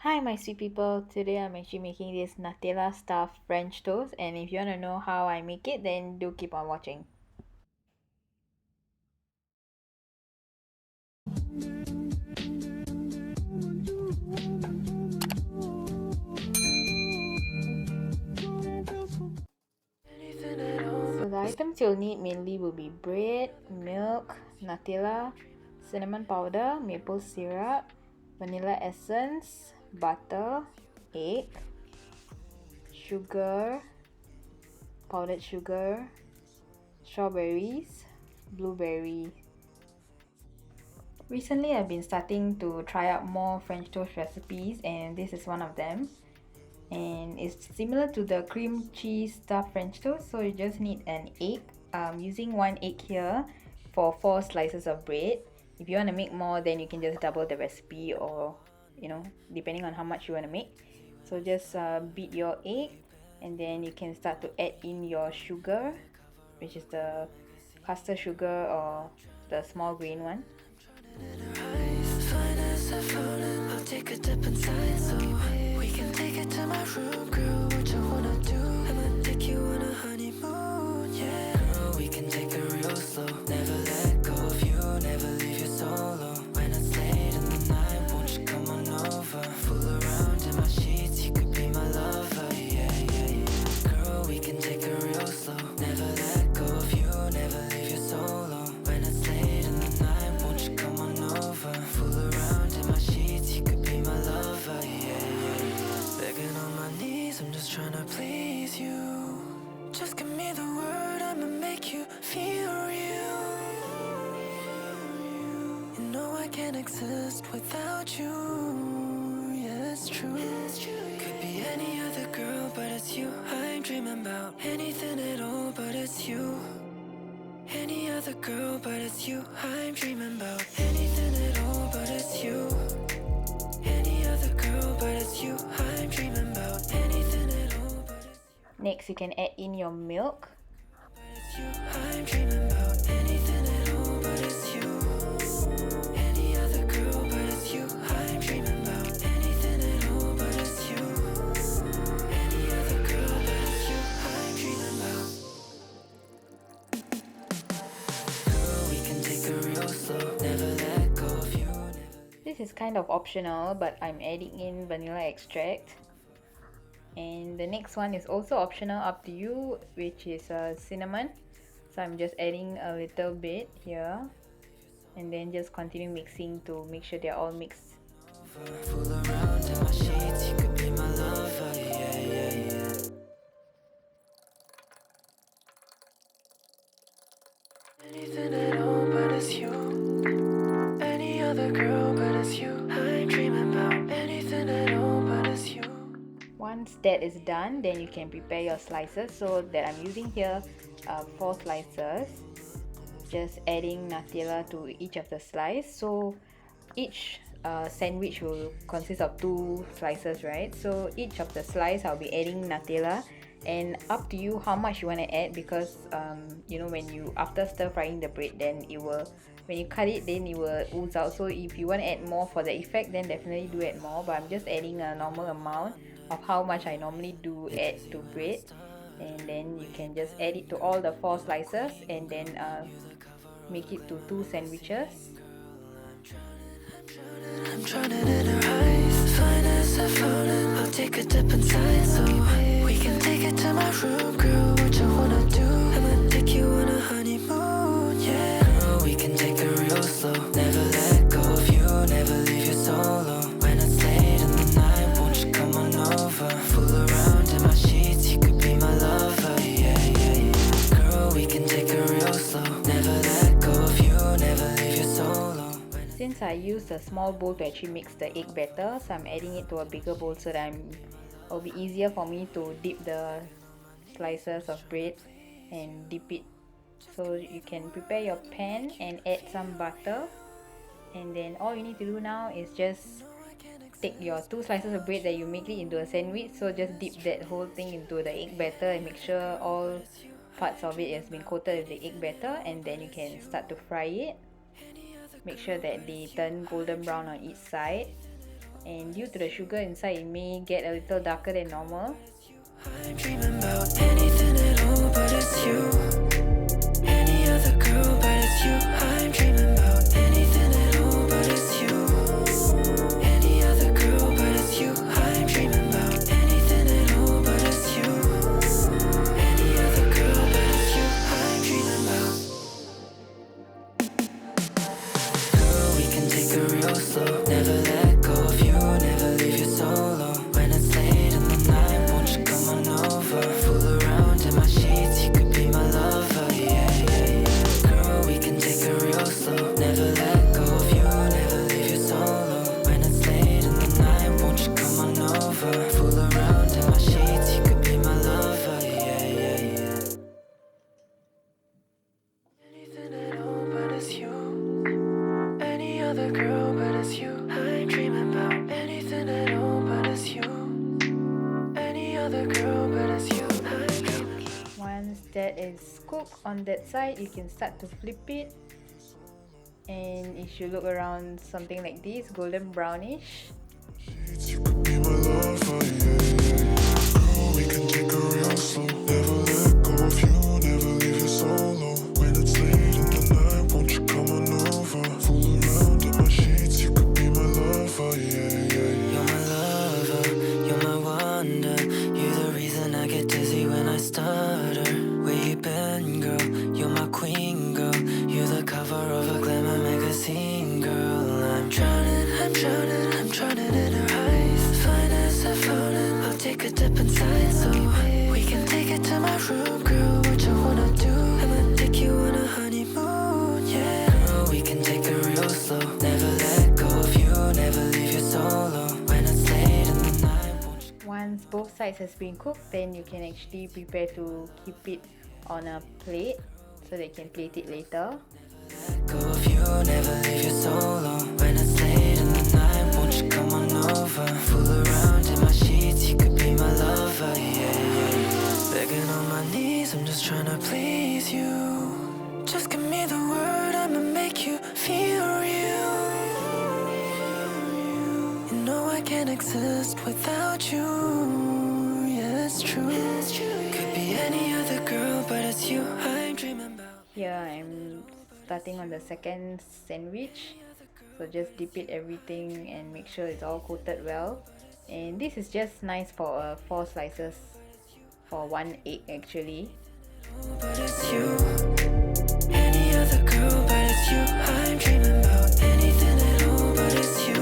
Hi my sweet people, today I'm actually making this Nutella Stuffed French Toast, and if you want to know how I make it, then do keep on watching. So the items you'll need mainly will be bread, milk, Nutella, cinnamon powder, maple syrup, vanilla essence, butter, egg, sugar, powdered sugar, strawberries, blueberry. Recently I've been starting to try out more French toast recipes, and this is one of them. And it's similar to the cream cheese stuffed French toast, so you just need an egg. Using one egg here for 4 slices of bread. If you want to make more, then you can just double the recipe, or depending on how much you want to make. So just beat your egg, and then you can start to add in your sugar, which is the caster sugar or the small grain one. I'll take a dip inside, so we can take it to my room, girl. What you wanna do? I'ma take you on a honeymoon, yeah. Girl, we can take it real slow. Never let go of you, never leave you solo. When it's late in the night, won't you come on over? Fool around in my sheets, you could be my lover, yeah, yeah, yeah. Girl, we can take it real slow. Never let go of you, never leave you solo. When it's late in the night, won't you come on over? Fool around in my sheets, you could be my lover, yeah, yeah, yeah. Begging on my knees, I'm just trying to please you. Just give me the word, I'ma make you feel real. You know I can't exist without you. Yeah, it's true. Could be any other girl, but it's you I'm dreaming about. Anything at all, but it's you. Any other girl, but it's you I'm dreaming about. Anything at all, but it's you. Any other girl, but it's you I'm dreaming about. Anything at all, but it's you. Next, you can add in your milk. But it's you I'm dreaming about. Anything at all, but it's you. Any other girl, but it's you I'm dreaming about. Anything at all, but it's you. Any other girl, but it's you I'm dreaming about. Girl, we can take it real slow. Never let go of you. This is kind of optional, but I'm adding in vanilla extract. And the next one is also optional, up to you, which is cinnamon. So I'm just adding a little bit here, and then just continue mixing to make sure they're all mixed. Fool around in my sheets, you could be my lover, yeah, yeah, yeah. Anything at all, but it's you. Any other girl, but it's you I'm dreaming about. Anything at all, but it's you. Once that is done, then you can prepare your slices. So that I'm using here 4 slices. Just adding Nutella to each of the slice. So each sandwich will consist of 2 slices, right? So each of the slice I'll be adding Nutella, and up to you how much you want to add, because when you after stir frying the bread, then it will, when you cut it, then it will ooze out. So if you want to add more for the effect, then definitely do add more, but I'm just adding a normal amount of how much I normally do add to bread. And then you can just add it to all the 4 slices, and then make it to 2 sandwiches. I'm drowning in her eyes. Fine as I've fallen, I'll take a dip inside, so we can take it to my room, girl. What you wanna do? I'ma take you on a honeymoon, yeah. Girl, we can take it real slow. Never let go of you, never leave you solo. When it's late in the night, won't you come on over? Fool around in my sheets, you could be my lover, yeah, yeah, yeah. Girl, we can take it real slow. Never let go of you, never leave you solo. Since I used a small bowl to actually mix the egg batter, so I'm adding it to a bigger bowl so that it'll be easier for me to dip the slices of bread and dip it. So you can prepare your pan and add some butter, and then all you need to do now is just take your 2 slices of bread that you make it into a sandwich. So just dip that whole thing into the egg batter and make sure all parts of it has been coated with the egg batter, and then you can start to fry it. Make sure that they turn golden brown on each side, and due to the sugar inside, it may get a little darker than normal. I'm dreaming about anything at all, but it's you. Any other girl, but it's you. I'm dreaming about anything at all, but it's you. Any other girl, but it's you. I'm dreaming about anything at all, but it's you. Any other girl, but it's you. I'm dreaming about. Girl, we can take it real slow. Never let go of you, never leave you solo. When it's late in the night, won't you come on over? Fool around in my sheets, you could be my lover, yeah, yeah, yeah. Girl, we can take it real slow. Never let go of you, never leave you solo. When it's late in the night, won't you come on over? Fool around in my sheets, you could be my lover, yeah, yeah, yeah. Anything at all, but it's you. Any other girl, but it's you. I'm dreaming about anything at all, but it's you. Any other girl, but it's you. I'm dreaming. Once that is cooked on that side, you can start to flip it, and it should look around something like this, golden brownish. You could be my lover, yeah, yeah. Girl, we can take it real slow. Never let go of you, never leave you solo. When it's late in the night, won't you come on over? Fool around in my sheets, you could be my lover, yeah, yeah, yeah. You're my lover, you're my wonder. You're the reason I get dizzy when I stutter. Where you been, girl? You're my queen, girl. You're the cover of a glamour magazine, girl. I'm drowning, I'm drowning, I'm drowning in her eyes. Fine as I found it, I'll take a dip inside. So we can take it to my room, girl. What you wanna do? I'ma take you on a honeymoon, yeah. Girl, we can take it real slow. Never let go of you, never leave you solo. When it's late in the night, won't you Once both sides has been cooked, then you can actually prepare to keep it on a plate so that you can plate it later. let go of you, never leave you solo. When it's late in the night, won't you come on over? Fool around in my sheets, you could be my lover, yeah, yeah, yeah. Begging on my knees, I'm just trying to please you. Just give me the word, I'ma make you feel real. You know I can't exist without you. Yeah, it's true. Could be any other girl, but it's you I'm dreaming about. Here I'm starting on the second sandwich, so just dip it everything and make sure it's all coated well. And this is just nice for 4 slices for 1 egg actually. But it's you. Any other girl, but it's you I'm dreaming about. Anything at all, but it's you.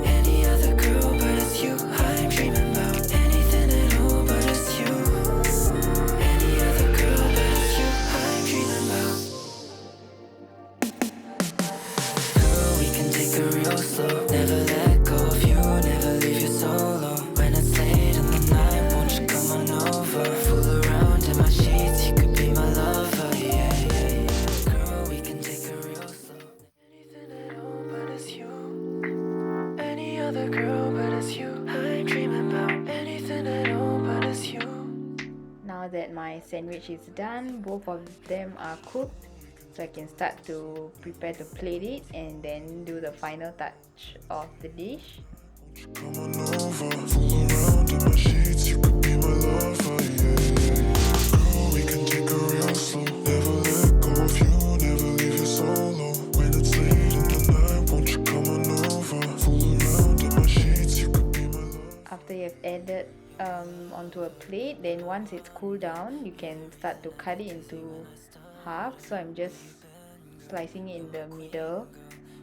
Any other girl, but it's you I'm dreaming about. Anything at all, but it's you. Any other girl, but it's you I'm dreaming about. Girl, we can take it real slow. Never let go of you, never leave you solo. When it's late in the night, won't you come on over? Fool around in my sheets, you could be my lover, yeah, yeah, yeah. Girl, we can take it real slow. Anything at all, but it's you. Any other girl, but it's you. I'm dreaming about anything at all, but it's you. Now that my sandwich is done, both of them are cooked, so I can start to prepare to plate it and then do the final touch of the dish. Come on over, fool around in my sheets, you could be my lover, yeah, yeah, yeah. Girl, we can take it real slow. Never let go of you, never leave you solo. When it's late in the night, won't you come on over? Fool around in my sheets, you could be my lover. After you've added onto a plate, then once it's cooled down, you can start to cut it into half. So I'm just slicing it in the middle.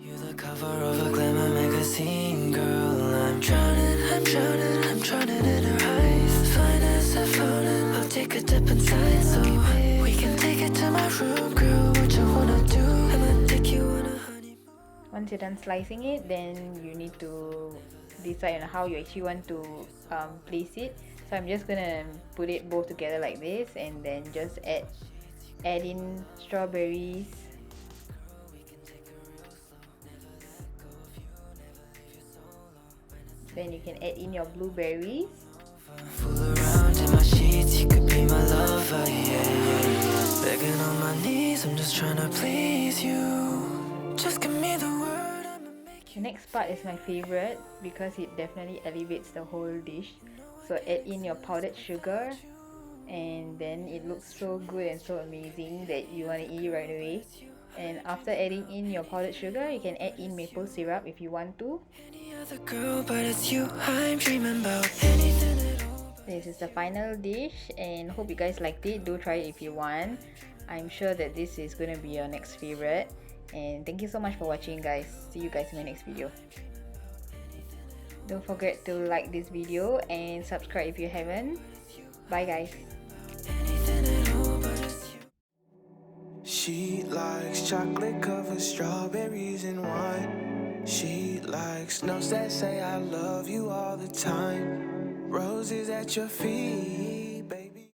You're the cover of a glamour magazine, girl. I'm drowning, I'm drowning, I'm drowning in her eyes. Fine as I found it, I'll take a dip inside. So we can take it to my room, girl. What you wanna do? I'ma take you on a honeymoon. Once you're done slicing it, then you need to decide on how you actually want to place it. So I'm just gonna put it both together like this, and then just add in strawberries, then you can add in your blueberries, Fool around in my sheets, you could be my lover, yeah, yeah, yeah. Begging on my knees, I'm just trying to please you. Just give me the word, I'ma make The next part is my favorite because it definitely elevates the whole dish. So add in your powdered sugar, and then it looks so good and so amazing that you want to eat it right away. And after adding in your powdered sugar, you can add in maple syrup if you want to. Girl, but it's you I'm dreaming about. Anything at all. This is the final dish, and hope you guys liked it. Do try it if you want. I'm sure that this is going to be your next favorite. And thank you so much for watching, guys. See you guys in my next video. Don't forget to like this video and subscribe if you haven't. Bye, guys. Anything at all, but it's you. She likes chocolate covered strawberries and wine. She likes notes that say I love you all the time. Roses at your feet.